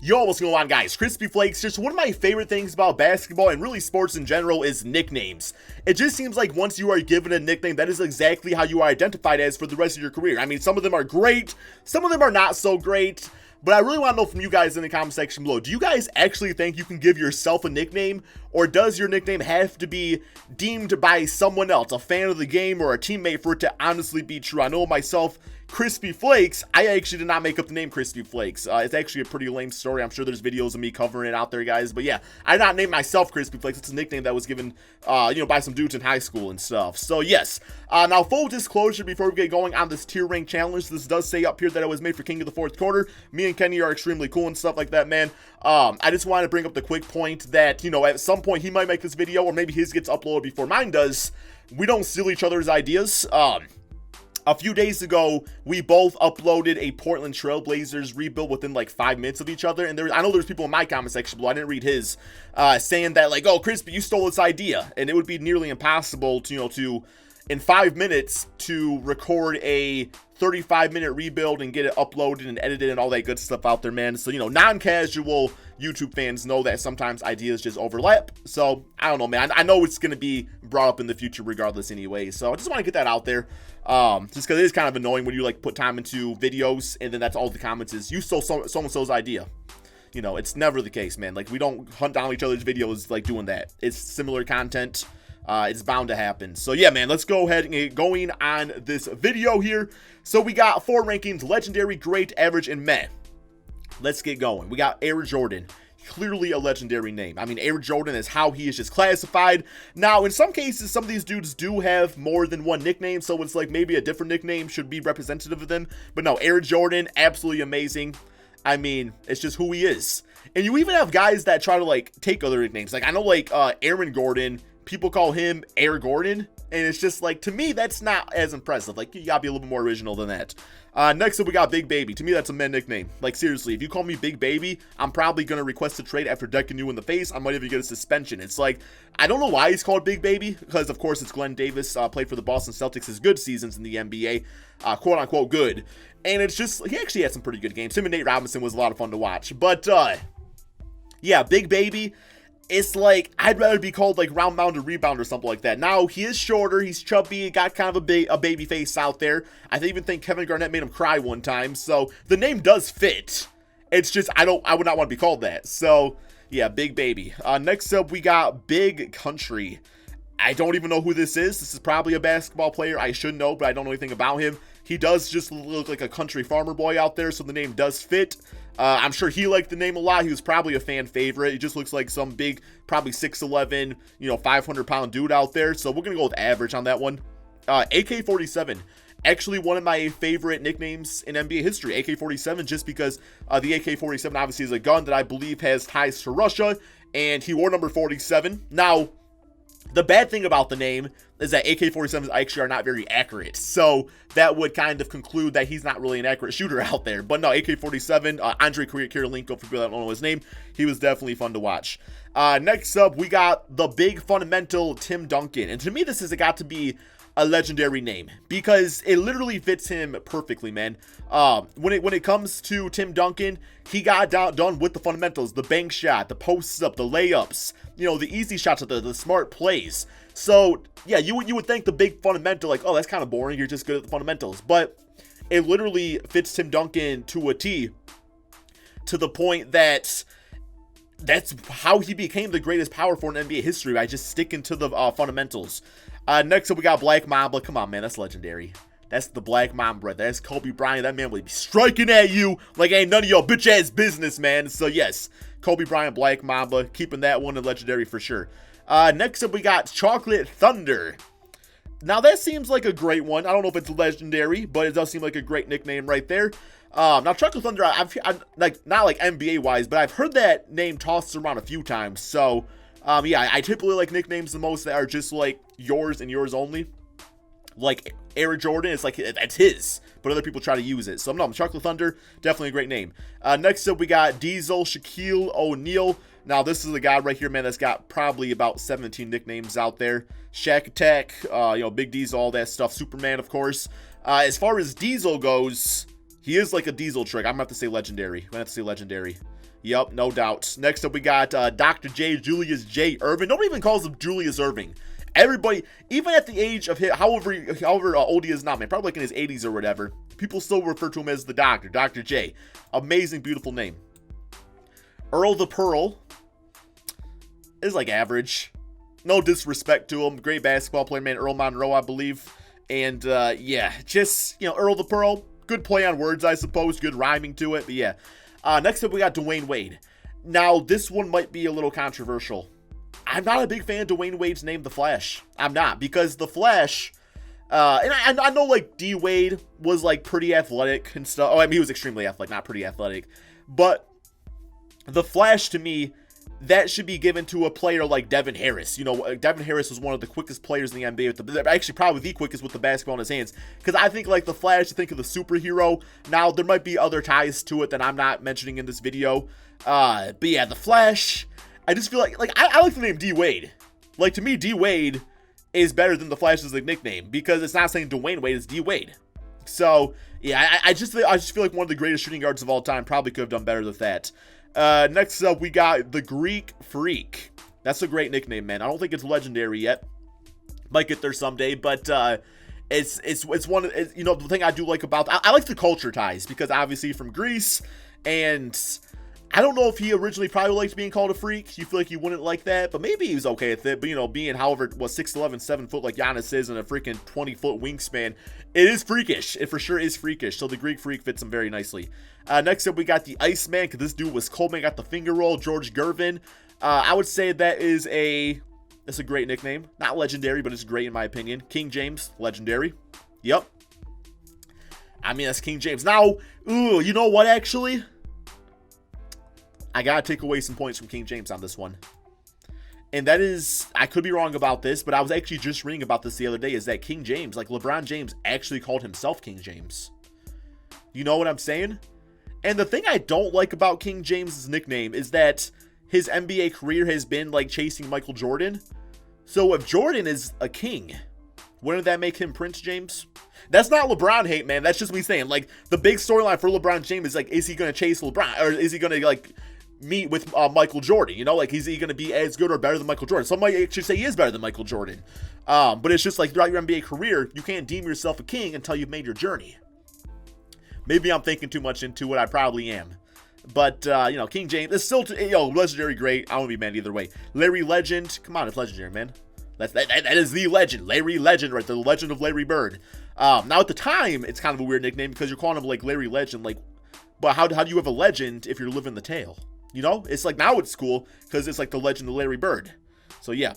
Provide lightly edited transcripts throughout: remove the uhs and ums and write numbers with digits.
Yo, what's going on, guys? KrispyFlakes. Just one of my favorite things about basketball and really sports in general is nicknames. It just seems like once you are given a nickname, that is exactly how you are identified as for the rest of your career. I mean, some of them are great, some of them are not so great, but I really want to know from you guys in the comment section below, do you guys actually think you can give yourself a nickname, or does your nickname have to be deemed by someone else, a fan of the game or a teammate, for it to honestly be true? I know myself, KrispyFlakes, I actually did not make up the name KrispyFlakes. It's actually a pretty lame story. I'm sure there's videos of me covering it out there, guys. But yeah, I did not name myself KrispyFlakes. It's a nickname that was given, by some dudes in high school and stuff. So yes. Now, full disclosure before we get going on this tier rank challenge, this does say up here that it was made for King of the Fourth Quarter. Me and Kenny are extremely cool and stuff like that, man. I just wanted to bring up the quick point that, at some point he might make this video, or maybe his gets uploaded before mine does. We don't steal each other's ideas. A few days ago, we both uploaded a Portland Trailblazers rebuild within like 5 minutes of each other, and I know there's people in my comment section below, I didn't read his, saying that like, oh, Crispy, you stole this idea, and it would be nearly impossible to in 5 minutes to record a 35-minute rebuild and get it uploaded and edited and all that good stuff out there, man. So, non-casual YouTube fans know that sometimes ideas just overlap. So, I don't know, man. I know it's going to be brought up in the future regardless anyway. So, I just want to get that out there. Just because it is kind of annoying when you, put time into videos and then that's all the comments is, you stole so-and-so's idea. It's never the case, man. Like, we don't hunt down each other's videos, doing that. It's similar content. It's bound to happen. So yeah, man, let's go ahead and get going on this video here. So we got 4 rankings: legendary, great, average, and meh. Let's get going. We got Air Jordan. Clearly a legendary name. I mean, Air Jordan is how he is just classified. Now, in some cases, some of these dudes do have more than one nickname, so it's like maybe a different nickname should be representative of them. But no, Air Jordan, absolutely amazing. I mean, it's just who he is. And you even have guys that try to, take other nicknames. I know, Aaron Gordon, people call him Air Gordon, and it's just to me, that's not as impressive. You gotta be a little bit more original than that. Next up, we got Big Baby. To me, that's a men nickname. Seriously, if you call me Big Baby, I'm probably gonna request a trade after decking you in the face. I might even get a suspension. It's I don't know why he's called Big Baby, because of course it's Glenn Davis, played for the Boston Celtics, his good seasons in the NBA, quote unquote good. And it's just, he actually had some pretty good games. Him and Nate Robinson was a lot of fun to watch. But, yeah, Big Baby. It's I'd rather be called round mound or rebound or something like that. Now, he is shorter, he's chubby, got kind of a baby face out there. I even think Kevin Garnett made him cry one time, so the name does fit. It's just, I would not want to be called that. So, yeah, Big Baby. Next up, we got Big Country. I don't even know who this is. This is probably a basketball player. I should know, but I don't know anything about him. He does just look like a country farmer boy out there, so the name does fit. I'm sure he liked the name a lot. He was probably a fan favorite. He just looks like some big, probably 6'11", 500-pound dude out there. So we're going to go with average on that one. AK-47. Actually, one of my favorite nicknames in NBA history. AK-47, just because the AK-47 obviously is a gun that I believe has ties to Russia. And he wore number 47. Now, the bad thing about the name is that AK-47s actually are not very accurate. So that would kind of conclude that he's not really an accurate shooter out there. But no, AK-47, Andre Kirilenko, for people that don't know his name, he was definitely fun to watch. Next up, we got the big fundamental Tim Duncan. And to me, this has got to be a legendary name because it literally fits him perfectly, man. When it comes to Tim Duncan, he got done with the fundamentals: the bank shot, the posts up, the layups, the easy shots, the smart plays. So yeah, you would think the big fundamental, oh, that's kind of boring, you're just good at the fundamentals, but it literally fits Tim Duncan to a T, to the point that that's how he became the greatest power forward in NBA history, by just sticking to the fundamentals. Next up, we got Black Mamba. Come on, man, that's legendary. That's the Black Mamba right there. That's Kobe Bryant. That man would be striking at you like ain't none of your bitch-ass business, man. So, yes, Kobe Bryant, Black Mamba, keeping that one in legendary for sure. Next up, we got Chocolate Thunder. Now, that seems like a great one. I don't know if it's legendary, but it does seem like a great nickname right there. Now, Chocolate Thunder, I've not like NBA-wise, but I've heard that name tossed around a few times. So, yeah, I typically like nicknames the most that are just yours and yours only. Like Air Jordan, it's that's his, but other people try to use it. So no, Chocolate Thunder, definitely a great name. Next up, we got Diesel Shaquille O'Neal. Now, this is the guy right here, man, that's got probably about 17 nicknames out there. Shaq Attack, Big Diesel, all that stuff. Superman, of course. As far as Diesel goes, he is like a Diesel trick. I'm going to have to say legendary. Yep, no doubt. Next up, we got Dr. J, Julius J. Irving. Nobody even calls him Julius Irving. Everybody, even at the age of however old he is now, man, probably like in his 80s or whatever, people still refer to him as the Doctor, Dr. J. Amazing, beautiful name. Earl the Pearl is like average. No disrespect to him. Great basketball player, man. Earl Monroe, I believe. And, yeah, just, Earl the Pearl. Good play on words, I suppose. Good rhyming to it. But, yeah. Next up, we got Dwayne Wade. Now, this one might be a little controversial. I'm not a big fan of Dwayne Wade's name, The Flash. I'm not. Because The Flash, and I know, like, D. Wade was, like, pretty athletic and stuff. Oh, I mean, he was extremely athletic, not pretty athletic. But The Flash, to me, that should be given to a player like Devin Harris. Devin Harris was one of the quickest players in the NBA. Actually, probably the quickest with the basketball in his hands. Because I think, like, the Flash, you think of the superhero. Now, there might be other ties to it that I'm not mentioning in this video. But yeah, the Flash, I just feel like I like the name D. Wade. Like, to me, D. Wade is better than the Flash as a nickname. Because it's not saying Dwayne Wade, it's D. Wade. So, yeah, I just feel like one of the greatest shooting guards of all time probably could have done better with that. Next up, we got the Greek Freak. That's a great nickname, man. I don't think it's legendary yet. Might get there someday, but it's one of the thing I do like about I like the culture ties because obviously from Greece, and I don't know if he originally probably liked being called a freak. You feel like he wouldn't like that, but maybe he was okay with it. But being however 6'11", 7 foot like Giannis is, and a freaking 20-foot wingspan, it is freakish. It for sure is freakish. So the Greek Freak fits him very nicely. Next up, we got the Iceman, because this dude was cold, man. Got the finger roll, George Gervin. I would say that's a great nickname. Not legendary, but it's great in my opinion. King James, legendary. Yep. I mean, that's King James. Now, you know what, actually? I gotta take away some points from King James on this one. And that is, I could be wrong about this, but I was actually just reading about this the other day, is that King James, like LeBron James, actually called himself King James. You know what I'm saying? And the thing I don't like about King James's nickname is that his NBA career has been like chasing Michael Jordan. So if Jordan is a king, wouldn't that make him Prince James? That's not LeBron hate, man. That's just me saying. Like, the big storyline for LeBron James is like, is he going to chase LeBron? Or is he going to like meet with Michael Jordan? Like, is he going to be as good or better than Michael Jordan? Some might actually say he is better than Michael Jordan. But it's just like throughout your NBA career, you can't deem yourself a king until you've made your journey. Maybe I'm thinking too much into it. I probably am. But, King James is still, legendary great. I won't be mad either way. Larry Legend. Come on, it's legendary, man. That is the legend. Larry Legend, right? The legend of Larry Bird. Now, at the time, it's kind of a weird nickname because you're calling him, like, Larry Legend. Like, but how do you have a legend if you're living the tale? It's like, now it's cool because it's like the legend of Larry Bird. So, yeah.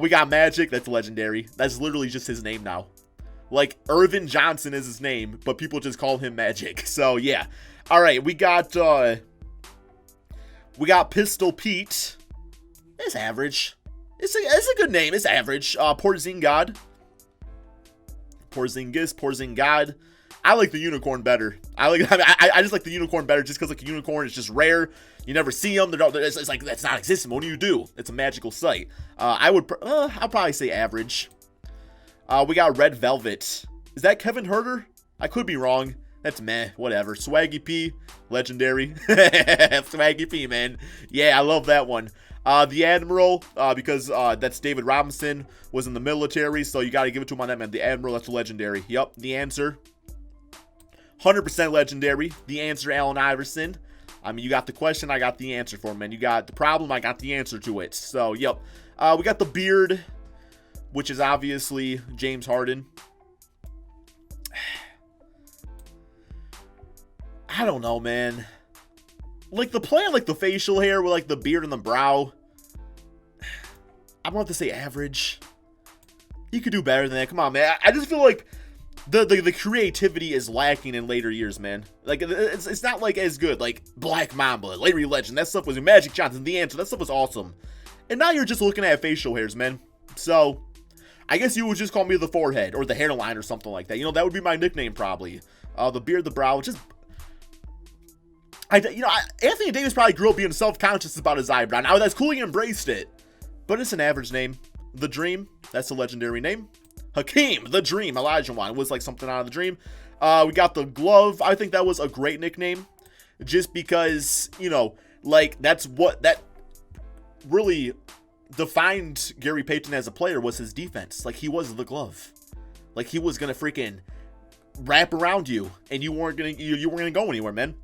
We got Magic. That's legendary. That's literally just his name now. Like, Irvin Johnson is his name, but people just call him Magic. So, yeah. All right, we got Pistol Pete. It's average. It's a good name. It's average. Porzingis. Porzingis. I like the unicorn better. I just like the unicorn better just because like a unicorn is just rare. You never see them. It's like that's not existent. What do you do? It's a magical sight. I'll probably say average. We got Red Velvet. Is that Kevin Herter? I could be wrong. That's meh. Whatever. Swaggy P. Legendary. Swaggy P, man. Yeah, I love that one. The Admiral, because that's David Robinson, was in the military, so you got to give it to him on that, man. The Admiral, that's legendary. Yep. The Answer. 100% legendary. The Answer, Allen Iverson. I mean, you got the question, I got the answer for him, man. You got the problem, I got the answer to it. So, yep. We got the Beard, which is obviously James Harden. I don't know, man. Like, the plan, like, the facial hair with, like, the beard and the brow. I want to say average. You could do better than that. Come on, man. I just feel like the creativity is lacking in later years, man. Like, it's not, like, as good. Like, Black Mamba, Larry Legend, that stuff was Magic Johnson, The Answer. That stuff was awesome. And now you're just looking at facial hairs, man. So, I guess you would just call me the forehead or the hairline or something like that. That would be my nickname, probably. The beard, the brow, just... Anthony Davis probably grew up being self-conscious about his eyebrow. Now, that's cool, he embraced it. But it's an average name. The Dream, that's a legendary name. Hakeem, the Dream, Olajuwon, was like something out of the Dream. We got the Glove. I think that was a great nickname. Just because, Like, that's what that really defined Gary Payton as a player, was his defense. Like, he was the glove. Like, he was gonna freaking wrap around you, and you weren't gonna go anywhere, man.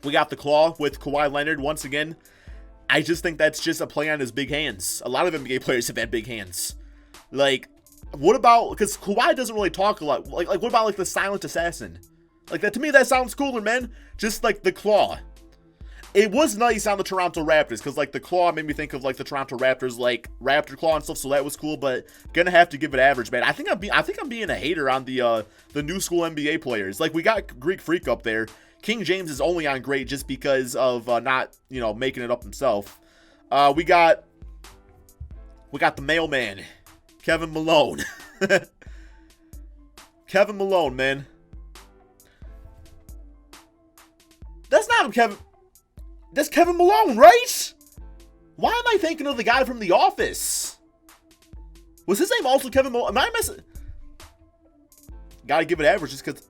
We got the claw with Kawhi Leonard once again. I just think that's just a play on his big hands. A lot of NBA players have had big hands. Like, what about, because Kawhi doesn't really talk a lot. Like what about like the silent assassin? Like, that, to me, that sounds cooler, man. Just like the claw. It was nice on the Toronto Raptors, because like the claw made me think of like the Toronto Raptors, like Raptor claw and stuff. So that was cool, but gonna have to give it average, man. I think I'm being a hater on the new school NBA players. Like, we got Greek Freak up there. King James is only on great just because of not, making it up himself. We got the mailman, Kevin Malone. Kevin Malone, man. That's not Kevin. That's Kevin Malone, right? Why am I thinking of the guy from The Office? Was his name also Kevin Malone? Am I missing? Gotta give it average just because.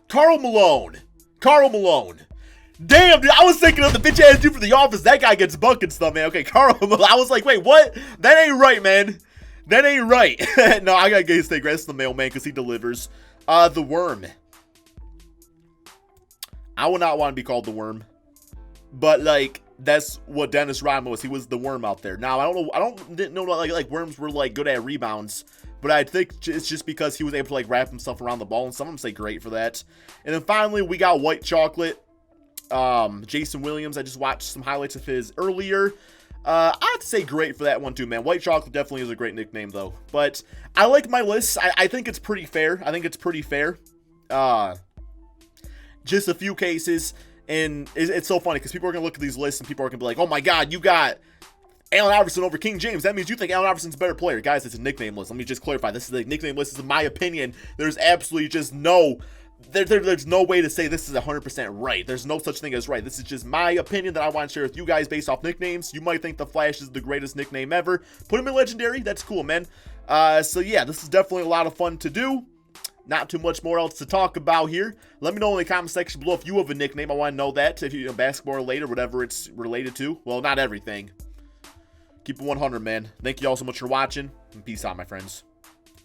Karl Malone. Damn, dude, I was thinking of the bitch ass dude from The Office. That guy gets buck and stuff, man. Okay, Karl Malone. I was like, wait, what? That ain't right, man. That ain't right. No, I gotta get his take. That's the mailman because he delivers. The Worm. I would not want to be called the Worm, but like, that's what Dennis Rodman was. He was the Worm out there. Now, didn't know like worms were like good at rebounds, but I think it's just because he was able to like wrap himself around the ball, and some of them say great for that. And then finally, we got White Chocolate. Jason Williams. I just watched some highlights of his earlier. I have to say great for that one too, man. White Chocolate definitely is a great nickname though. But I like my list. I think it's pretty fair. Just a few cases, and it's so funny because people are going to look at these lists and people are going to be like, oh my god, you got Allen Iverson over King James. That means you think Allen Iverson's a better player. Guys, it's a nickname list. Let me just clarify. This is a nickname list. This is my opinion. There's absolutely just there's no way to say this is 100% right. There's no such thing as right. This is just my opinion that I want to share with you guys based off nicknames. You might think the Flash is the greatest nickname ever. Put him in Legendary. That's cool, man. So yeah, this is definitely a lot of fun to do. Not too much more else to talk about here. Let me know in the comment section below if you have a nickname. I want to know that. If you're basketball related, whatever it's related to. Well, not everything. Keep it 100, man. Thank you all so much for watching, and peace out, my friends.